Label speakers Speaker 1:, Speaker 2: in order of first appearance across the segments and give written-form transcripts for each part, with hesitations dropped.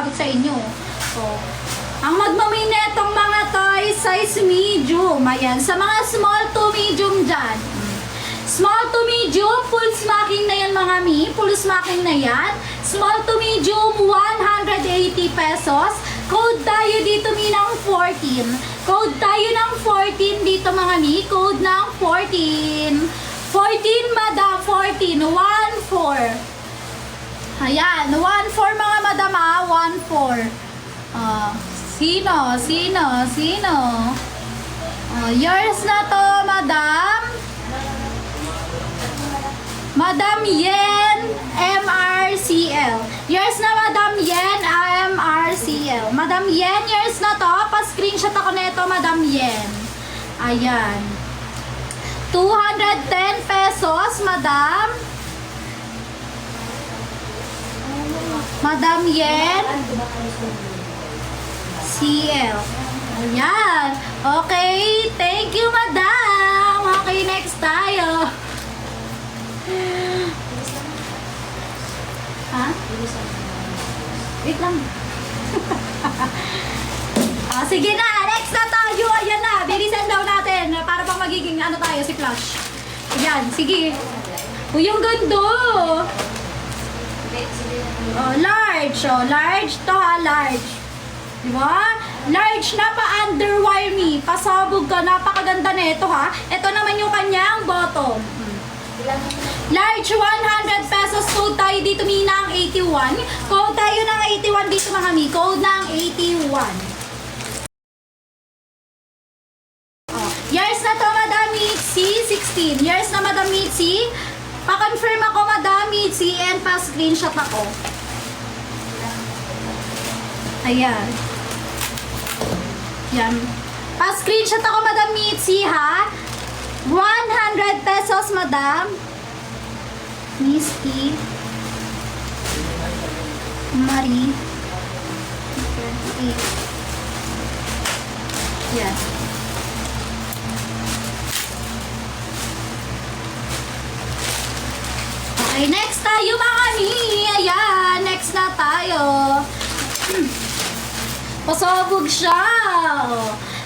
Speaker 1: sa inyo. So, ang magmamain netong mga toys size medium. Ayan, sa mga small to medium dyan. Small to medium, full smacking na yan mga mi. Full smacking na yan. Small to medium, 180 pesos. Code tayo dito mi ng 14. Code tayo ng 14 dito mga mi. Code ng 14. 14 madam, 14. 1-4. Ayan, 1-4 mga madam ha. 1-4. Sino? Yours na to madam. Madam Yen MRCL. Yours na Madam Yen MRCL. Madam Yen, yours na to. Pa-screenshot ako nito, Madam Yen. Ayan. 210 pesos, Madam. Madam Yen CL. Ayan. Okay. Thank you, Madam. Okay, next tayo. Ha? Wait lang. Sige na, next na tayo. Ayan na, bilisan daw natin. Para pang magiging ano tayo, si Flash. Ayan, sige. Uy, yung gando. Large. Large to ha, large. Diba? Large na pa-underwire me. Pasabog ka, napakaganda na ito ha. Ito naman yung kanyang bottom. Large, 100 pesos. Code tayo dito, mi, ng 81. Code tayo ng 81 dito, mga mi. Code ng 81. Years na to, Madam Mitzi. 16. Years na, Madam Mitzi. Pa-confirm ako, Madam Mitzi. And pa-screenshot ako. Ayan. Yan. Pa-screenshot ako, Madam Mitzi, ha? 100 pesos, Madam. Misty. Marie. 28. Yan. Okay, next tayo, mga mi. Ayan, next na tayo. Pasabog siya.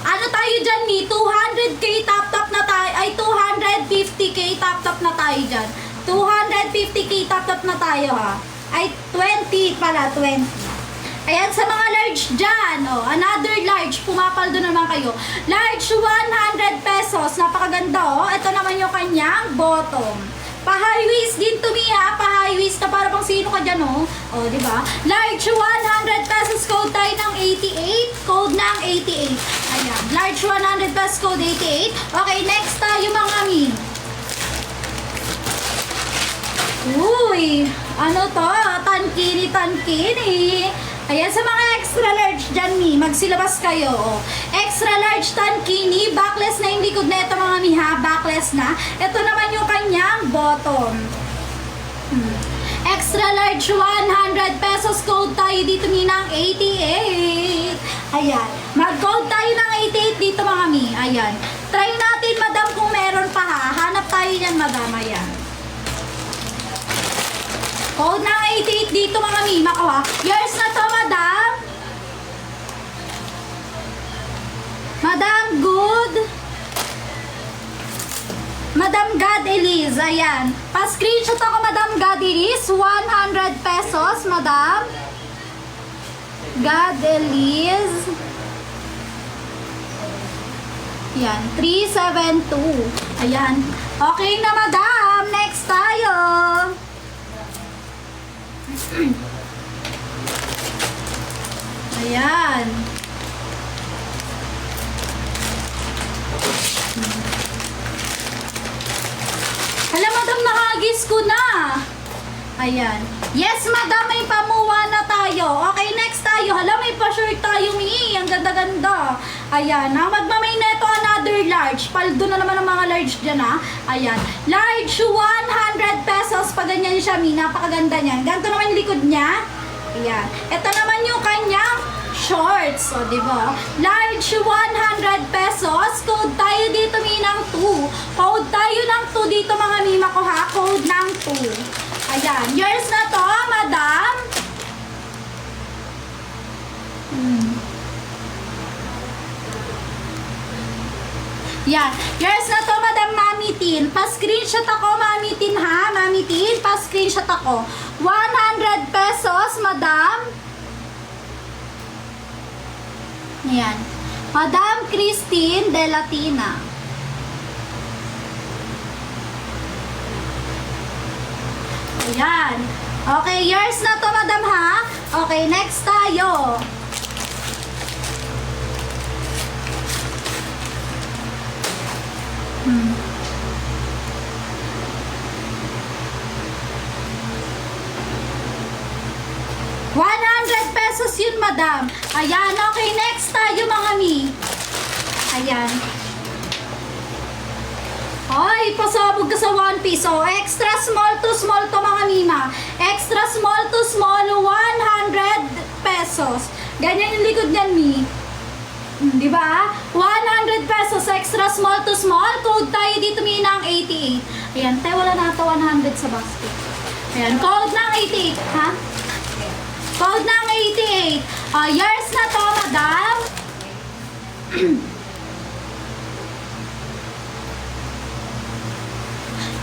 Speaker 1: Ano tayo dyan ni? 200k top na tayo. Ay, 250k top na tayo dyan. 250k top na tayo ha. Ay, 20 pala, 20. Ayan, sa mga large dyan. Another large. Pumapaldo naman kayo. Large, 100 pesos. Napakaganda Ito naman yung kanyang bottom. Pa-high waist din to me ha. Pa-high waist na para pang sino ka dyan diba? Large 100 pesos. Code tayo ng 88. Code ng 88. Ayan. Large 100 pesos. Code 88. Okay, next tayo mga mi. Uy. Ano to? Tankini. Ayan, sa mga extra large dyan, mi, magsilabas kayo. Extra large tankini, backless na yung likod na ito mga mi ha, backless na. Ito naman yung kanyang bottom. Extra large, 100 pesos. Code tayo dito mi ng 88. Ayan, mag-code tayo ng 88 dito mga mi. Ayan, try natin madam kung meron pa ha. Hanap tayo yan madam, ayan. Code na 88 dito mga mima ko ha. Yours na to, madam. Madam Good. Madam God Elise. Ayan. Pa-screenshot ako, Madam God Elise. 100 pesos, madam. God Elise. Ayan. 372. Ayan. Okay na, madam. Next tayo. Ayan. Hala, madam, nakagis ko na. Ayan. Yes, madam, may pamuwa na tayo. Okay, next tayo. Hala, may pa-shirt tayo, mi. Ang ganda-ganda. Ayan. Magmamay na ito another large. Paldo na naman ang mga large dyan, ha. Ayan. Large, 100 pesos. Pag ganyan siya, mi. Napakaganda niyan. Ganito naman yung likod niya. Ayan. Ito naman yung kanyang shorts. O, diba? Large, 100 pesos. Code tayo dito, mi, ng 2. Code tayo ng 2 dito, mga mima ko, ha. Code ng 2. Ayan. Yours na to, madam. Yan. Yours na to, Madam Mami Tin. Pa-screenshot ako, Mami Tin, ha? Mami Tin, pa-screenshot ako. 100 pesos, Madam. Yan. Madam Christine De Latina. Ayan. Okay, yours na to, Madam, ha? Okay, next tayo. Hmm. ₱100 yun, Madam. Ayan, okay, next tayo, mga mi. Ayan. Ay, pasabog ka sa One Piece. Oh, extra small to small to, mga mima. Extra small to small, ₱100. Ganyan yung likod niyan, mi. Di ba? ₱100 extra small to small. Code tayo dito, mi, ng 88. Ayan, tayo wala na ito 100 sa basket. Ayan, code ng 88, ha? Code ng 88. Yours na to, Madam.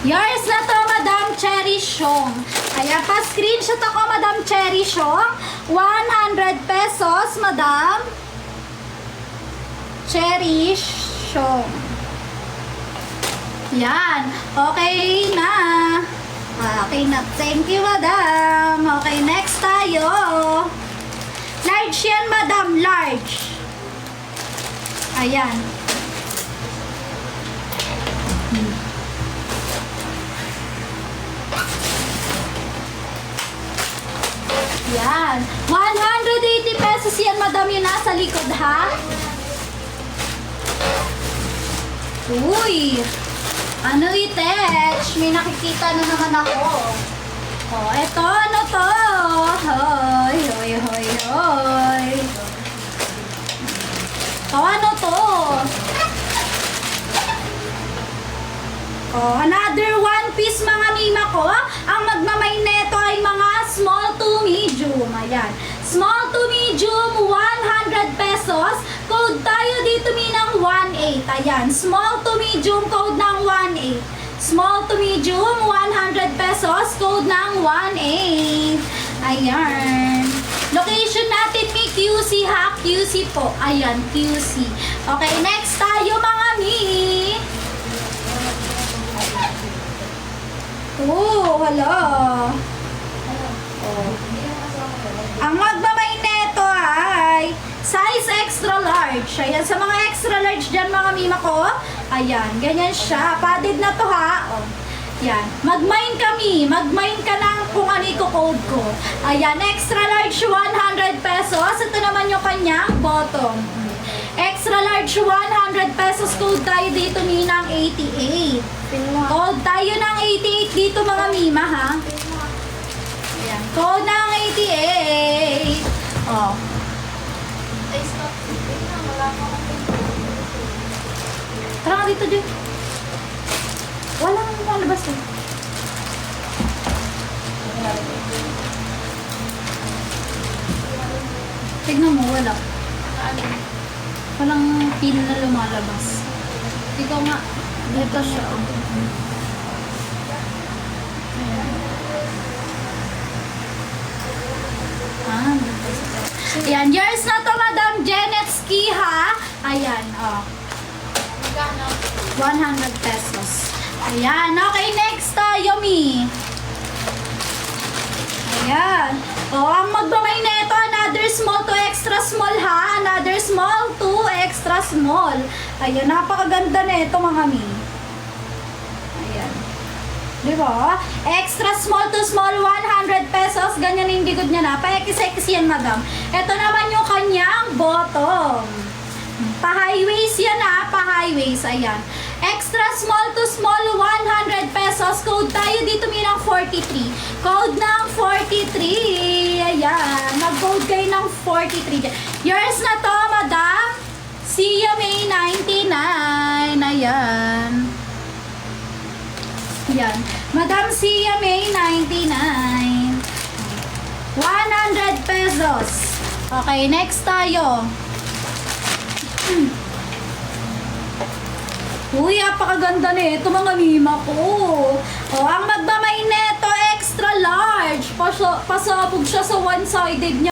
Speaker 1: Yours na to, Madam Cherry Shong. Ayan, pa-screenshot ako, Madam Cherry Shong. ₱100, Madam Cherry Shong. Yan. Okay na. Okay na. Thank you, Madam. Okay, next tayo. Large yan, Madam. Large. Ayan. Yan. ₱180 yan, Madam. Yun nasa likod, ha? Uy. Ano itech? May nakikita na naman ako. Oh, eto, ano to? Hoy, hoy, hoy, hoy. Oh, ano to? Oh, another One Piece, mga mima ko. Ang magmamay neto ay mga small to medium. Ayan. Small to medium, ₱100. Code tayo dito, minang 18. Ayan. Small to medium, code ng 18. Small to medium, ₱100. Code ng 18. Ayan. Location natin, may QC, ha? QC po. Ayan, QC. Okay, next tayo, mga mi. Oh, wala. Oh. Ang magmamay neto ay size extra large. Ayan, sa mga extra large dyan, mga mima ko. Ayan, ganyan siya. Padded na to, ha? Oh. Yan. Mag-mine kami. Mag-mine ka ng kung ano i-code ko. Ayan, extra large, ₱100. Ito naman yung kanyang bottom. Extra large, ₱100. Code tayo dito, minang 88. Code tayo ng 88 dito, mga mima, ha? Ayan. Code ng 88. Oh.
Speaker 2: Ay, stop. Wait na, wala pa akong
Speaker 1: Tara ka dito, Jay. Wala kang malabas, eh. Tignan mo, wala.
Speaker 2: ano.
Speaker 1: Walang pin na lumalabas. Ikaw nga. Dito siya. Ayan. Dito siya. Ayan, yours na to, Madam Janetsky, ha? Ayan, oh.
Speaker 2: Magkano?
Speaker 1: ₱100. Ayan, okay, next tayo, mi. Ayan. O, ang magbamay neto, another small to extra small, ha? Another small to extra small. Ayan, napakaganda neto, mga mi. Ayan. Diba? Extra small to small, ₱100. Ganyan yung likod niya na. Pa-X-X yan, madam. Ito naman yung kanyang bottom. Pa-highways yan, ha? Pa-highways. Ayan. Extra small to small, ₱100. Code tayo dito, minang 43. Code ng 43. Ayan. Mag-code kayo ng 43. Yours na to, madam. Sia May 99. Ayan. Ayan. Madam Sia May 99. ₱100. Okay, next tayo. Uy, apakaganda nito mga mima ko. Oh, ang magmamay neto extra large. Pasabog siya sa one-sided niya.